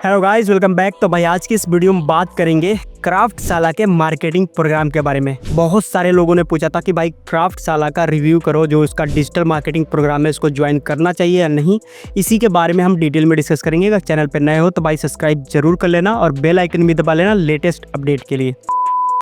Hello guys, welcome back. तो भाई आज की इस वीडियो में बात करेंगे क्राफ्टशाला के मार्केटिंग प्रोग्राम के बारे में। बहुत सारे लोगों ने पूछा था कि भाई क्राफ्टशाला का रिव्यू करो, जो इसका डिजिटल मार्केटिंग प्रोग्राम है, इसको ज्वाइन करना चाहिए या नहीं। इसी के बारे में हम डिटेल में डिस्कस करेंगे। अगर चैनल पर नए हो तो भाई सब्सक्राइब जरूर कर लेना और बेल आइकन भी दबा लेना लेटेस्ट अपडेट के लिए।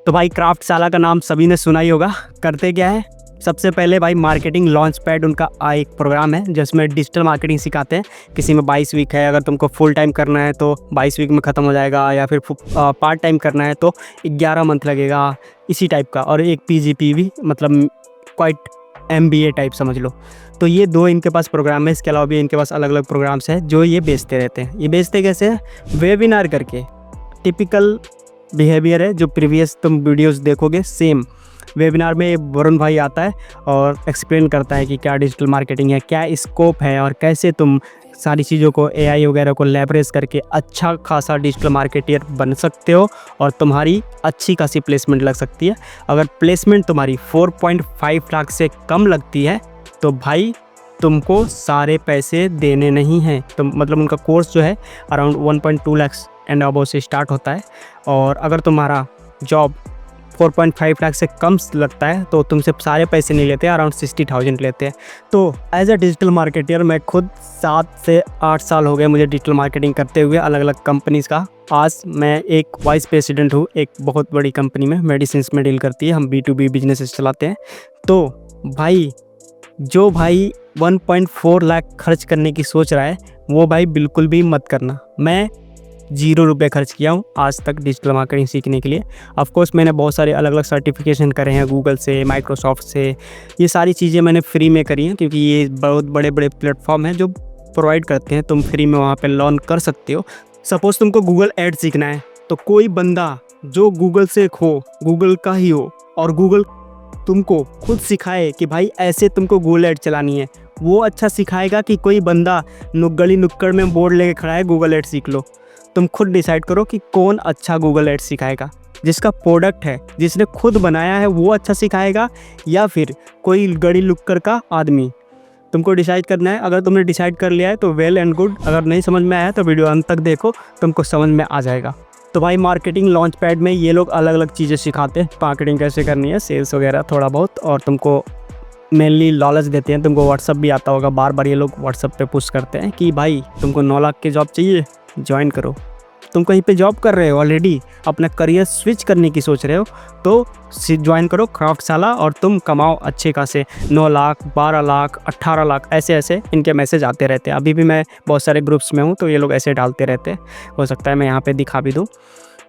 तो भाई क्राफ्टशाला का नाम सभी ने सुना ही होगा। करते क्या है, सबसे पहले भाई मार्केटिंग लॉन्च पैड उनका एक प्रोग्राम है जिसमें डिजिटल मार्केटिंग सिखाते हैं। किसी में 22 वीक है, अगर तुमको फुल टाइम करना है तो 22 वीक में ख़त्म हो जाएगा, या फिर पार्ट टाइम करना है तो 11 मंथ लगेगा, इसी टाइप का। और एक PGP भी, मतलब क्वाइट MBA टाइप समझ लो। तो ये दो इनके पास प्रोग्राम है। इसके अलावा भी इनके पास अलग अलग प्रोग्राम्स हैं जो ये बेचते रहते हैं। ये बेचते कैसे हैं? वेबिनार करके। टिपिकल बिहेवियर है जो प्रीवियस तुम वीडियोस देखोगे, सेम वेबिनार में वरुण भाई आता है और एक्सप्लेन करता है कि क्या डिजिटल मार्केटिंग है, क्या स्कोप है और कैसे तुम सारी चीज़ों को AI वगैरह को लेवरेज करके अच्छा खासा डिजिटल मार्केटियर बन सकते हो और तुम्हारी अच्छी खासी प्लेसमेंट लग सकती है। अगर प्लेसमेंट तुम्हारी 4.5 लाख से कम लगती है तो भाई तुमको सारे पैसे देने नहीं हैं। तो मतलब उनका कोर्स जो है अराउंड 1.2 लाख एंड अबव से स्टार्ट होता है। और अगर तुम्हारा जॉब 4.5 लाख से कम लगता है तो तुमसे सारे पैसे नहीं लेते, अराउंड 60,000 लेते हैं। तो एज अ डिजिटल मार्केटर मैं खुद 7 से 8 साल हो गए मुझे डिजिटल मार्केटिंग करते हुए अलग अलग कंपनीज़ का। आज मैं एक वाइस प्रेसिडेंट हूँ एक बहुत बड़ी कंपनी में, मेडिसिन में डील करती है। हम B2B बिजनेस चलाते हैं। तो भाई जो भाई 1.4 लाख खर्च करने की सोच रहा है वो भाई बिल्कुल भी मत करना। मैं 0 रुपये खर्च किया हूँ आज तक डिजिटल मार्केटिंग सीखने के लिए। ऑफकोर्स मैंने बहुत सारे अलग अलग सर्टिफिकेशन करे हैं, गूगल से, माइक्रोसॉफ्ट से। ये सारी चीज़ें मैंने फ्री में करी हैं क्योंकि ये बहुत बड़े बड़े प्लेटफॉर्म हैं जो प्रोवाइड करते हैं। तुम फ्री में वहाँ पे लर्न कर सकते हो। सपोज़ तुमको गूगल एड सीखना है तो कोई बंदा जो गूगल से हो, गूगल का ही हो, और गूगल तुमको खुद सिखाए कि भाई ऐसे तुमको गूगल एड चलानी है, वो अच्छा सिखाएगा कि कोई बंदा गली नुक्कड़ में बोर्ड लेके खड़ा है गूगल एड सीख लो। तुम खुद डिसाइड करो कि कौन अच्छा गूगल एड सिखाएगा। जिसका प्रोडक्ट है, जिसने खुद बनाया है, वो अच्छा सिखाएगा या फिर कोई गड़ी लुक्कर का आदमी। तुमको डिसाइड करना है। अगर तुमने डिसाइड कर लिया है तो वेल एंड गुड। अगर नहीं समझ में आया तो वीडियो अंत तक देखो, तुमको समझ में आ जाएगा। तो भाई मार्केटिंग लॉन्च पैड में ये लोग अलग अलग चीज़ें सिखाते हैं। मार्केटिंग कैसे करनी है, सेल्स वगैरह थोड़ा बहुत, और तुमको मेनली नॉलेज देते हैं। तुमको व्हाट्सअप भी आता होगा, बार बार ये लोग व्हाट्सअप पे पुश करते हैं कि भाई तुमको 9 लाख की जॉब चाहिए, ज्वाइन करो। तुम कहीं पे जॉब कर रहे हो ऑलरेडी, अपना करियर स्विच करने की सोच रहे हो तो ज्वाइन करो क्राफ्टशाला और तुम कमाओ अच्छे खासे 9 लाख, 12 लाख, 18 लाख, ऐसे ऐसे इनके मैसेज आते रहते हैं। अभी भी मैं बहुत सारे ग्रुप्स में हूँ तो ये लोग ऐसे डालते रहते हैं। हो सकता है मैं यहाँ पे दिखा भी दूँ।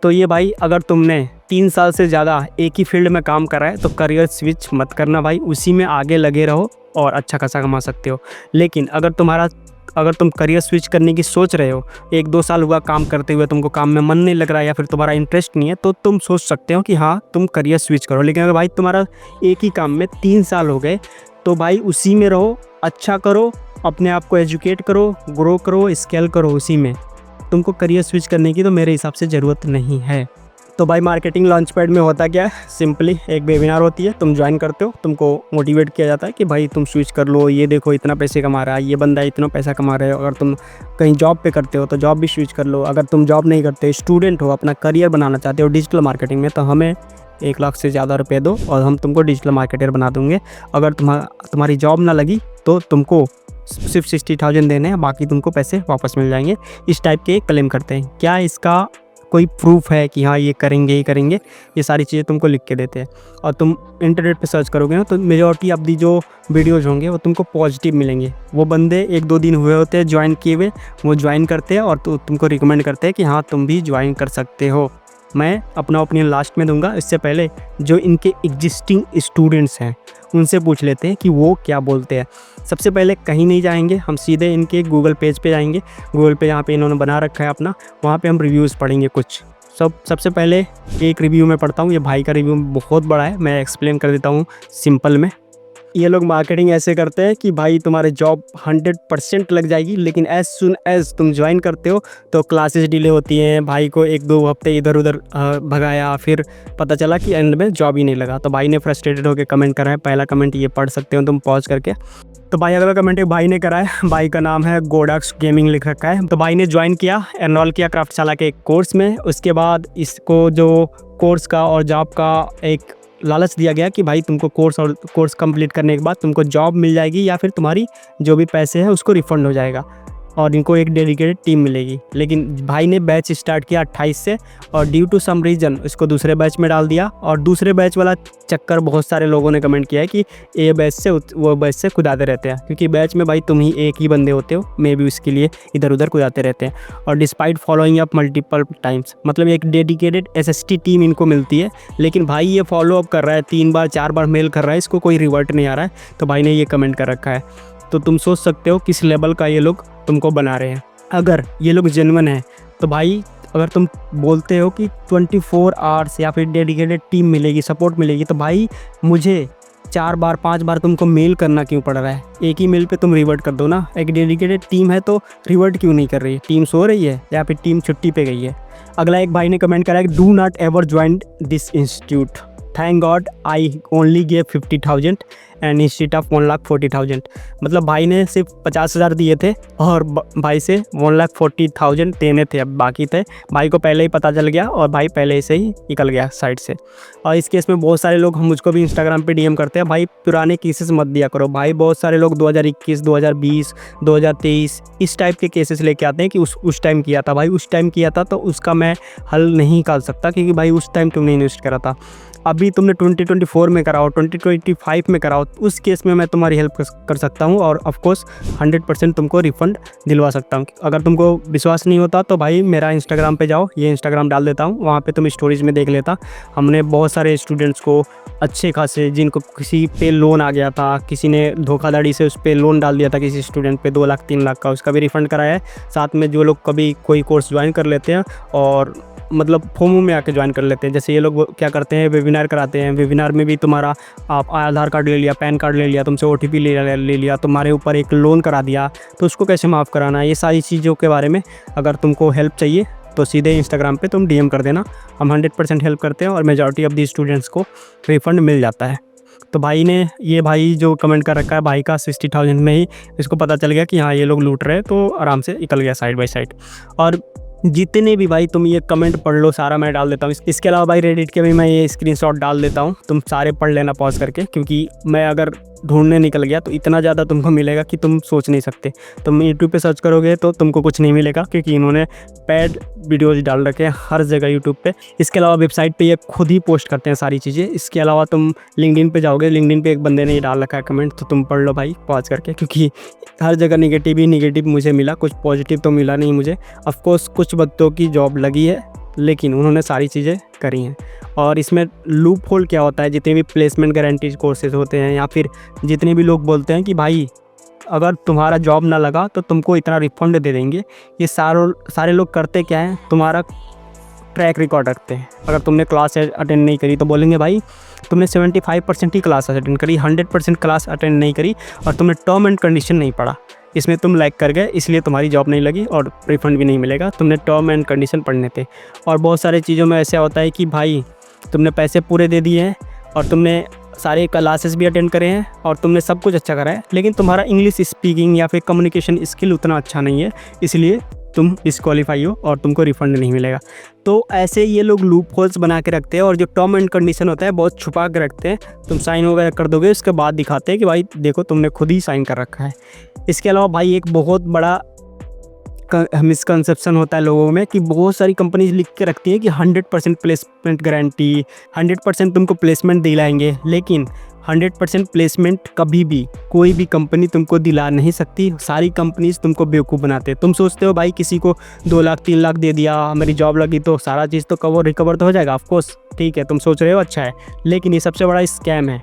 तो ये भाई अगर तुमने 3 साल से ज़्यादा एक ही फील्ड में काम करा है तो करियर स्विच मत करना भाई, उसी में आगे लगे रहो और अच्छा खासा कमा सकते हो। लेकिन अगर तुम करियर स्विच करने की सोच रहे हो, 1-2 साल हुआ काम करते हुए, तुमको काम में मन नहीं लग रहा है या फिर तुम्हारा इंटरेस्ट नहीं है, तो तुम सोच सकते हो कि हाँ तुम करियर स्विच करो। लेकिन अगर भाई तुम्हारा एक ही काम में 3 साल हो गए तो भाई उसी में रहो, अच्छा करो, अपने आप को एजुकेट करो, ग्रो करो, स्केल करो उसी में। तुमको करियर स्विच करने की तो मेरे हिसाब से ज़रूरत नहीं है। तो भाई मार्केटिंग लॉन्च पैड में होता क्या है, सिंपली एक वेबिनार होती है, तुम ज्वाइन करते हो, तुमको मोटिवेट किया जाता है कि भाई तुम स्विच कर लो, ये देखो इतना पैसे कमा रहा है, ये बंदा इतना पैसा कमा रहा है। अगर तुम कहीं जॉब पे करते हो तो जॉब भी स्विच कर लो। अगर तुम जॉब नहीं करते, स्टूडेंट हो, अपना करियर बनाना चाहते हो डिजिटल मार्केटिंग में, तो हमें 1 लाख से ज़्यादा रुपये दो और हम तुमको डिजिटल मार्केटर बना दूँगे। अगर तुम्हारी जॉब ना लगी तो तुमको सिर्फ 60,000 देने हैं, बाकी तुमको पैसे वापस मिल जाएंगे। इस टाइप के क्लेम करते हैं। क्या इसका कोई प्रूफ है कि हाँ ये करेंगे ही करेंगे? ये सारी चीज़ें तुमको लिख के देते हैं और तुम इंटरनेट पे सर्च करोगे ना तो मेजॉरिटी ऑफ दी जो वीडियोज़ होंगे वो तुमको पॉजिटिव मिलेंगे। वो बंदे 1-2 दिन हुए होते हैं ज्वाइन किए हुए, वो ज्वाइन करते हैं और तुमको रिकमेंड करते हैं कि हाँ तुम भी ज्वाइन कर सकते हो। मैं अपना ओपिनियन लास्ट में दूंगा। इससे पहले जो इनके एग्जिस्टिंग स्टूडेंट्स हैं उनसे पूछ लेते हैं कि वो क्या बोलते हैं। सबसे पहले कहीं नहीं जाएंगे, हम सीधे इनके गूगल पेज पे जाएंगे। गूगल पे यहाँ पे इन्होंने बना रखा है अपना, वहाँ पे हम रिव्यूज़ पढ़ेंगे कुछ। सबसे पहले एक रिव्यू में पढ़ता हूँ। ये भाई का रिव्यू बहुत बड़ा है, मैं एक्सप्लेन कर देता हूँ सिंपल में। ये लोग मार्केटिंग ऐसे करते हैं कि भाई तुम्हारे जॉब 100% लग जाएगी, लेकिन एज सुन एज तुम ज्वाइन करते हो तो क्लासेस डिले होती हैं। भाई को 1-2 हफ्ते इधर उधर भगाया, फिर पता चला कि एंड में जॉब ही नहीं लगा। तो भाई ने फ्रस्ट्रेटेड होकर कमेंट करा है। पहला कमेंट ये पढ़ सकते हो तुम पॉज करके। तो भाई अगला कमेंट एक भाई ने करा है। भाई का नाम है गोडाक्स गेमिंग लिख रखा है। तो भाई ने ज्वाइन किया, एनरोल किया क्राफ्टशाला के एक कोर्स में। उसके बाद इसको जो कोर्स का और जॉब का एक लालच दिया गया कि भाई तुमको कोर्स कंप्लीट करने के बाद तुमको जॉब मिल जाएगी या फिर तुम्हारी जो भी पैसे हैं उसको रिफ़ंड हो जाएगा और इनको एक डेडिकेटेड टीम मिलेगी। लेकिन भाई ने बैच स्टार्ट किया 28 से और ड्यू टू सम रीज़न इसको दूसरे बैच में डाल दिया। और दूसरे बैच वाला चक्कर बहुत सारे लोगों ने कमेंट किया है कि ये बैच से वो बैच से कुदाते रहते हैं, क्योंकि बैच में भाई तुम ही एक ही बंदे होते हो, मे भी उसके लिए इधर उधर कुदाते रहते हैं। और despite following up multiple times, मतलब एक डेडिकेटेड SST टीम इनको मिलती है, लेकिन भाई ये फॉलो अप कर रहा है, 3 बार 4 बार मेल कर रहा है, इसको कोई रिवर्ट नहीं आ रहा है। तो भाई ने ये कमेंट कर रखा है। तो तुम सोच सकते हो किस लेवल का ये लोग तुमको बना रहे हैं। अगर ये लोग जेन्युइन है तो भाई, अगर तुम बोलते हो कि 24 आवर्स या फिर डेडिकेटेड टीम मिलेगी, सपोर्ट मिलेगी, तो भाई मुझे 4 बार 5 बार तुमको मेल करना क्यों पड़ रहा है? एक ही मेल पे तुम रिवर्ट कर दो ना। एक डेडिकेटेड टीम है तो रिवर्ट क्यों नहीं कर रही? टीम सो रही है या फिर टीम छुट्टी पे गई है? अगला एक भाई ने कमेंट करा है, do not ever join this institute, thank God I only gave 50,000 and institute of 1,40,000। मतलब भाई ने सिर्फ 50,000 दिए थे और भाई से 1,40,000 देने थे, अब बाकी थे। भाई को पहले ही पता चल गया और भाई पहले से ही निकल गया साइट से। और इस केस में बहुत सारे लोग मुझको भी इंस्टाग्राम पे DM करते हैं, भाई पुराने केसेस मत दिया करो। भाई बहुत सारे लोग 2021, 2020, 2023 इस टाइप के केसेस लेके आते हैं कि उस टाइम किया था। भाई उस टाइम किया था तो उसका मैं हल नहीं निकाल सकता, क्योंकि भाई उस टाइम तुमने इन्वेस्ट करा था। अभी तुमने 2024 में कराओ, 2025 में कराओ, उस केस में मैं तुम्हारी हेल्प कर सकता हूँ और ऑफकोर्स 100% तुमको रिफ़ंड दिलवा सकता हूँ। अगर तुमको विश्वास नहीं होता तो भाई मेरा इंस्टाग्राम पे जाओ, ये इंस्टाग्राम डाल देता हूँ, वहाँ पे तुम स्टोरीज में देख लेता। हमने बहुत सारे स्टूडेंट्स को अच्छे खासे, जिनको किसी पे लोन आ गया था, किसी ने धोखाधड़ी से उस पर लोन डाल दिया था किसी स्टूडेंट पे 2 लाख 3 लाख का, उसका भी रिफ़ंड कराया है। साथ में जो लोग कभी कोई कोर्स ज्वाइन कर लेते हैं और मतलब फोमो में आके ज्वाइन कर लेते हैं, जैसे ये लोग क्या करते हैं, वेबिनार कराते हैं। वेबिनार में भी तुम्हारा आप आधार कार्ड ले लिया, पैन कार्ड ले लिया, तुमसे OTP ले लिया, तुम्हारे ऊपर एक लोन करा दिया, तो उसको कैसे माफ़ कराना है, ये सारी चीज़ों के बारे में अगर तुमको हेल्प चाहिए तो सीधे इंस्टाग्राम पे तुम DM कर देना। हम 100% हेल्प करते हैं और मेजॉरिटी ऑफ दी स्टूडेंट्स को रिफ़ंड मिल जाता है। तो भाई ने, ये भाई जो कमेंट कर रखा है, भाई का 60,000 में ही इसको पता चल गया कि हाँ ये लोग लूट रहे हैं, तो आराम से निकल गया साइड बाय साइड। और जितने भी भाई तुम ये कमेंट पढ़ लो, सारा मैं डाल देता हूँ। इसके अलावा भाई रेडिट के भी मैं ये स्क्रीनशॉट डाल देता हूँ, तुम सारे पढ़ लेना पॉज करके, क्योंकि मैं अगर ढूंढने निकल गया तो इतना ज़्यादा तुमको मिलेगा कि तुम सोच नहीं सकते। तुम यूट्यूब पे सर्च करोगे तो तुमको कुछ नहीं मिलेगा, क्योंकि इन्होंने पैड वीडियोज़ डाल रखे हैं हर जगह यूट्यूब पे। इसके अलावा वेबसाइट पे ये खुद ही पोस्ट करते हैं सारी चीज़ें। इसके अलावा तुम लिंक्डइन पे जाओगे, लिंक्डइन पे एक बंदे ने ये डाल रखा है कमेंट, तो तुम पढ़ लो भाई पॉज करके, क्योंकि हर जगह निगेटिव ही निगेटिव मुझे मिला, कुछ पॉजिटिव तो मिला नहीं मुझे। ऑफकोर्स कुछ बच्चों की जॉब लगी है, लेकिन उन्होंने सारी चीज़ें करी हैं। और इसमें लूप होल क्या होता है, जितने भी प्लेसमेंट गारंटीज कोर्सेज होते हैं, या फिर जितने भी लोग बोलते हैं कि भाई अगर तुम्हारा जॉब ना लगा तो तुमको इतना रिफंड दे देंगे, ये सारे लोग करते क्या हैं, तुम्हारा ट्रैक रिकॉर्ड रखते हैं। अगर तुमने क्लास अटेंड नहीं करी तो बोलेंगे भाई तुमने 75% ही क्लास अटेंड करी, 100% क्लास अटेंड नहीं करी, और तुमने टर्म एंड कंडीशन नहीं पढ़ा, इसमें तुम लैग कर गए, इसलिए तुम्हारी जॉब नहीं लगी और रिफंड भी नहीं मिलेगा। तुमने टर्म एंड कंडीशन पढ़ने थे। और बहुत सारी चीज़ों में ऐसा होता है कि भाई तुमने पैसे पूरे दे दिए हैं और तुमने सारे क्लासेस भी अटेंड करे हैं और तुमने सब कुछ अच्छा करा है, लेकिन तुम्हारा इंग्लिश स्पीकिंग या फिर कम्युनिकेशन स्किल उतना अच्छा नहीं है, इसलिए तुम डिस्क्वालीफाई हो और तुमको रिफंड नहीं मिलेगा। तो ऐसे ये लोग लूप होल्स बना के रखते हैं, और जो टर्म एंड कंडीशन होता है बहुत छुपा के रखते हैं। तुम साइन वगैरह कर दोगे, उसके बाद दिखाते हैं कि भाई देखो तुमने खुद ही साइन कर रखा है। इसके अलावा भाई एक बहुत बड़ा मिसकंसेप्शन होता है लोगों में कि बहुत सारी कंपनीज लिख के रखती हैं कि 100% प्लेसमेंट गारंटी, 100% तुमको प्लेसमेंट दिलाएंगे, लेकिन 100% प्लेसमेंट कभी भी कोई भी कंपनी तुमको दिला नहीं सकती। सारी कंपनीज तुमको बेवकूफ़ बनाते हैं। तुम सोचते हो भाई किसी को 2 लाख 3 लाख दे दिया, मेरी जॉब लगी तो सारा चीज़ तो रिकवर तो हो जाएगा। ऑफकोर्स ठीक है, तुम सोच रहे हो अच्छा है, लेकिन ये सबसे बड़ा स्कैम है।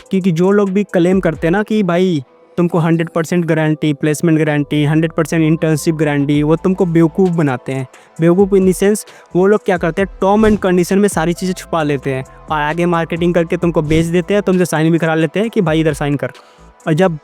क्योंकि जो लोग भी क्लेम करते हैं ना कि भाई तुमको 100% guarantee, placement guarantee, 100% internship guarantee, वो तुमको बेवकूफ़ बनाते हैं। बेवकूफ़ इन द सेंस वो लोग क्या करते हैं, टर्म एंड कंडीशन में सारी चीज़ें छुपा लेते हैं और आगे मार्केटिंग करके तुमको बेच देते हैं, तुमसे साइन भी करा लेते हैं कि भाई इधर साइन कर। और जब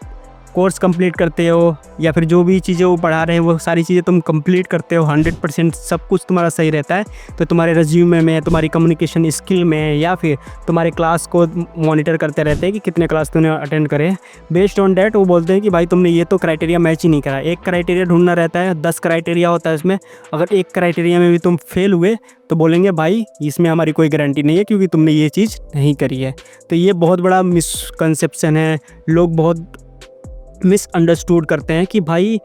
कोर्स कंप्लीट करते हो या फिर जो भी चीज़ें वो पढ़ा रहे हैं वो सारी चीज़ें तुम कंप्लीट करते हो, 100% सब कुछ तुम्हारा सही रहता है, तो तुम्हारे रिज्यूमे में, तुम्हारी कम्युनिकेशन स्किल में या फिर तुम्हारे क्लास को मॉनिटर करते रहते हैं कि कितने क्लास तुमने अटेंड करे। बेस्ड ऑन डैट वो बोलते हैं कि भाई तुमने ये तो क्राइटेरिया मैच ही नहीं करा। एक क्राइटेरिया ढूंढना रहता है, 10 क्राइटेरिया होता है इसमें, अगर एक क्राइटेरिया में भी तुम फेल हुए तो बोलेंगे भाई इसमें हमारी कोई गारंटी नहीं है क्योंकि तुमने ये चीज़ नहीं करी है। तो ये बहुत बड़ा मिसकंसेप्शन है। लोग बहुत मिसअंडरस्टूड करते हैं कि भाई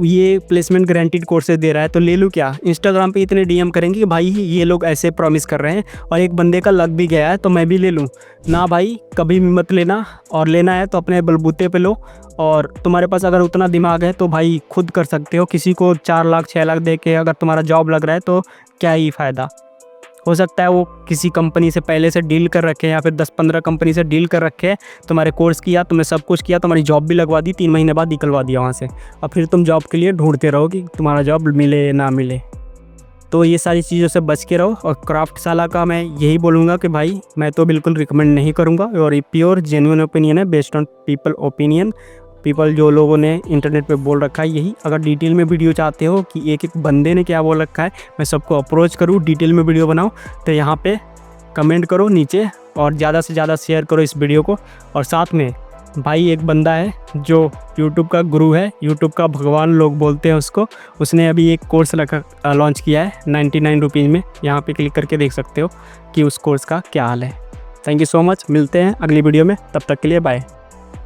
ये प्लेसमेंट गारंटीड कोर्सेज दे रहा है तो ले लूँ क्या। इंस्टाग्राम पे इतने डीएम करेंगे कि भाई ये लोग ऐसे प्रॉमिस कर रहे हैं और एक बंदे का लग भी गया है तो मैं भी ले लूँ ना। भाई कभी भी मत लेना, और लेना है तो अपने बलबूते पे लो। और तुम्हारे पास अगर उतना दिमाग है तो भाई खुद कर सकते हो। किसी को 4 लाख 6 लाख दे के अगर तुम्हारा जॉब लग रहा है तो क्या ही फ़ायदा। हो सकता है वो किसी कंपनी से पहले से डील कर रखे या फिर 10-15 कंपनी से डील कर रखे, तुम्हारे कोर्स किया, तुमने सब कुछ किया, तुम्हारी जॉब भी लगवा दी, 3 महीने बाद निकलवा दिया वहाँ से, और फिर तुम जॉब के लिए ढूंढते रहो कि तुम्हारा जॉब मिले ना मिले। तो ये सारी चीज़ों से बच के रहो। और क्राफ्टशाला का मैं यही बोलूँगा कि भाई मैं तो बिल्कुल रिकमेंड नहीं करूँगा, और ये प्योर जेन्युइन ओपिनियन है, based on people opinion, people जो लोगों ने इंटरनेट पे बोल रखा है यही। अगर डिटेल में वीडियो चाहते हो कि एक एक बंदे ने क्या बोल रखा है, मैं सबको अप्रोच करूँ, डिटेल में वीडियो बनाऊँ, तो यहाँ पे कमेंट करो नीचे और ज़्यादा से ज़्यादा शेयर करो इस वीडियो को। और साथ में भाई एक बंदा है जो यूट्यूब का गुरु है, यूट्यूब का भगवान लोग बोलते हैं उसको, उसने अभी एक कोर्स लॉन्च किया है 99 रुपीज़ में। यहाँ पे क्लिक करके देख सकते हो कि उस कोर्स का क्या हाल है। थैंक यू सो मच, मिलते हैं अगली वीडियो में, तब तक के लिए बाय।